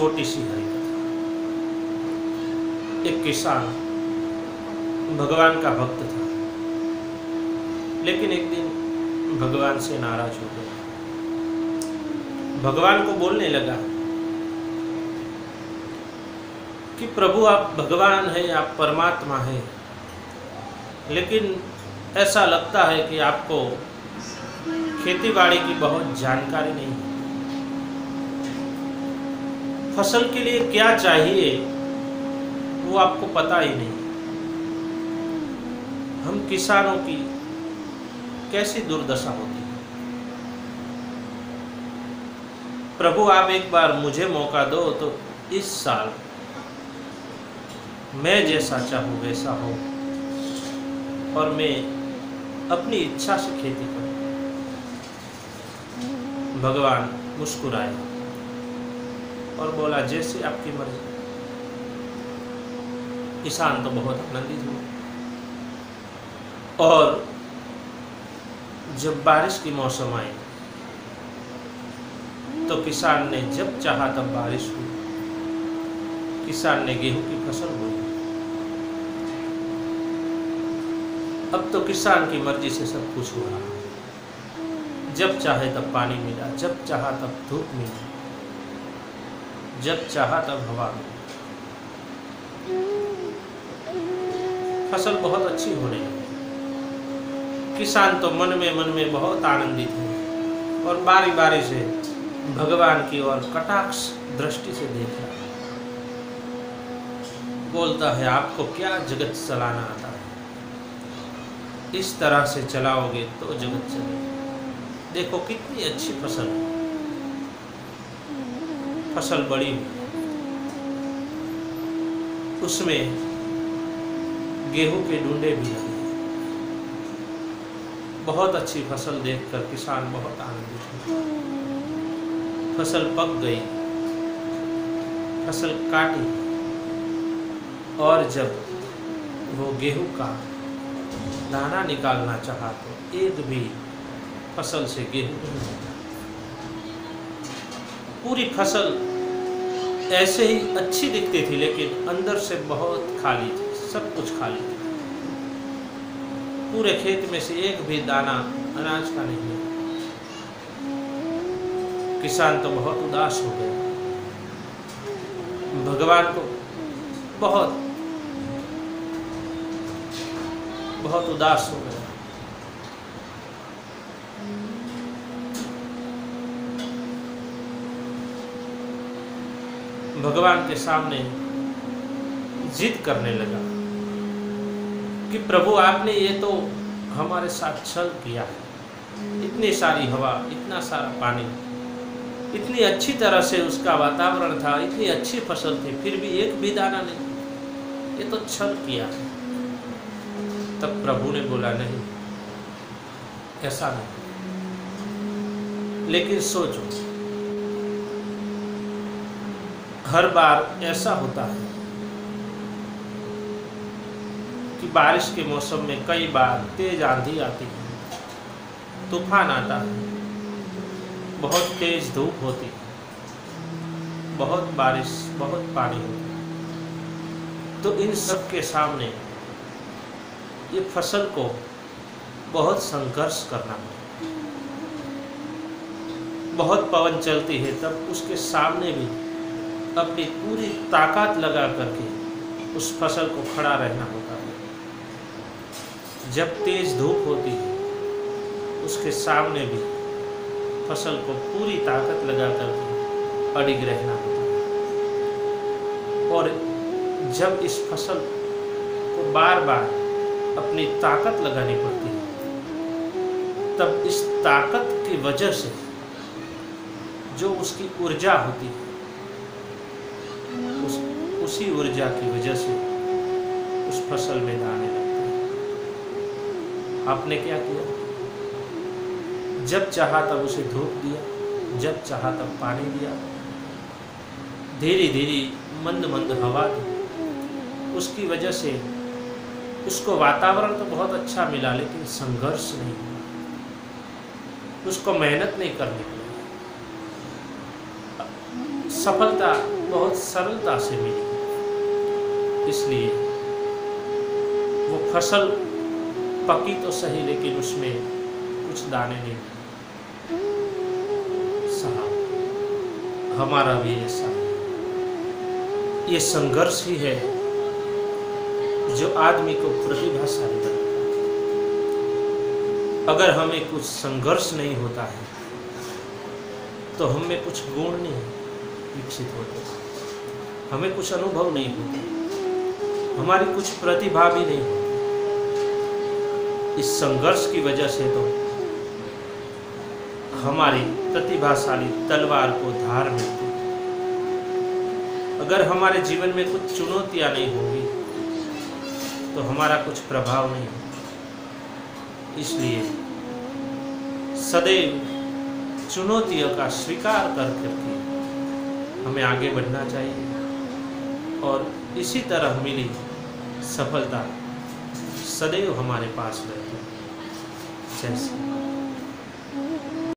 छोटी सी हरिकथा। एक किसान भगवान का भक्त था, लेकिन एक दिन भगवान से नाराज हो गया। भगवान को बोलने लगा कि प्रभु आप भगवान हैं, आप परमात्मा हैं, लेकिन ऐसा लगता है कि आपको खेतीबाड़ी की बहुत जानकारी नहीं है। फसल के लिए क्या चाहिए वो आपको पता ही नहीं। हम किसानों की कैसी दुर्दशा होती है। प्रभु आप एक बार मुझे मौका दो तो इस साल मैं जैसा चाहूँ वैसा हो और मैं अपनी इच्छा से खेती करूं। भगवान मुस्कुराए और बोला जैसे आपकी मर्जी। किसान तो बहुत आनंदित हुआ और जब बारिश की मौसम आई तो किसान ने जब चाहा तब बारिश हुई। किसान ने गेहूं की फसल बोई। अब तो किसान की मर्जी से सब कुछ हो रहा है। जब चाहे तब पानी मिला, जब चाहा तब धूप मिली, जब चाहा तब हवा मिली। फसल बहुत अच्छी होने लगी। किसान तो मन में बहुत आनंदित है और बारी बारी से भगवान की ओर कटाक्ष दृष्टि से देख रहा है। बोलता है आपको क्या जगत चलाना आता है, इस तरह से चलाओगे तो जगत चलेगा। देखो कितनी अच्छी फसल है। फसल बड़ी हुई, उसमें गेहूं के डूंडे भी लगे। बहुत अच्छी फसल देखकर किसान बहुत आनंदित हुआ। फसल पक गई, फसल काटी और जब वो गेहूं का दाना निकालना चाहा तो एक भी फसल से गेहूं नहीं निकला। पूरी फसल ऐसे ही अच्छी दिखती थी, लेकिन अंदर से बहुत खाली थी, सब कुछ खाली था। पूरे खेत में से एक भी दाना अनाज का नहीं है। किसान तो बहुत उदास हो गया। भगवान को बहुत उदास हो गया। भगवान के सामने जिद करने लगा कि प्रभु आपने ये तो हमारे साथ छल किया है। इतनी सारी हवा, इतना सारा पानी, इतनी अच्छी तरह से उसका वातावरण था, इतनी अच्छी फसल थी, फिर भी एक भी दाना नहीं। ये तो छल किया है। तब प्रभु ने बोला नहीं, ऐसा नहीं। लेकिन सोचो, हर बार ऐसा होता है कि बारिश के मौसम में कई बार तेज आंधी आती है, तूफान आता है, बहुत तेज धूप होती है, बहुत बारिश, बहुत पानी होता है। तो इन सब के सामने ये फसल को बहुत संघर्ष करना पड़ता है। बहुत पवन चलती है तब उसके सामने भी अपनी पूरी ताकत लगा करके उस फसल को खड़ा रहना होता है। जब तेज धूप होती है उसके सामने भी फसल को पूरी ताकत लगा करके अडिग रहना होता है। और जब इस फसल को बार बार अपनी ताकत लगानी पड़ती है, तब इस ताकत की वजह से जो उसकी ऊर्जा होती है, उसी ऊर्जा की वजह से उस फसल में दाने लगते हैं। आपने क्या किया? जब चाहा तब उसे धूप दिया, जब चाहा तब पानी दिया, धीरे धीरे मंद मंद हवा दी। उसकी वजह से उसको वातावरण तो बहुत अच्छा मिला, लेकिन संघर्ष नहीं हुआ, उसको मेहनत नहीं करनी पड़ी। सफलता बहुत सरलता से मिली, इसलिए वो फसल पकी तो सही, लेकिन उसमें कुछ दाने नहीं। साहब, हमारा भी ऐसा ये संघर्ष ही है जो आदमी को प्रतिभाशाली बनाता है। अगर हमें कुछ संघर्ष नहीं होता है तो हमें कुछ गुण नहीं विकसित होते, हमें कुछ अनुभव नहीं होते, हमारी कुछ प्रतिभा भी नहीं होती। इस संघर्ष की वजह से तो हमारी प्रतिभाशाली तलवार को धार मिलती। अगर हमारे जीवन में कुछ चुनौतियां नहीं होंगी तो हमारा कुछ प्रभाव नहीं होगा। इसलिए सदैव चुनौतियों का स्वीकार करके हमें आगे बढ़ना चाहिए और इसी तरह मिली सफलता सदैव हमारे पास रहती है। जैसे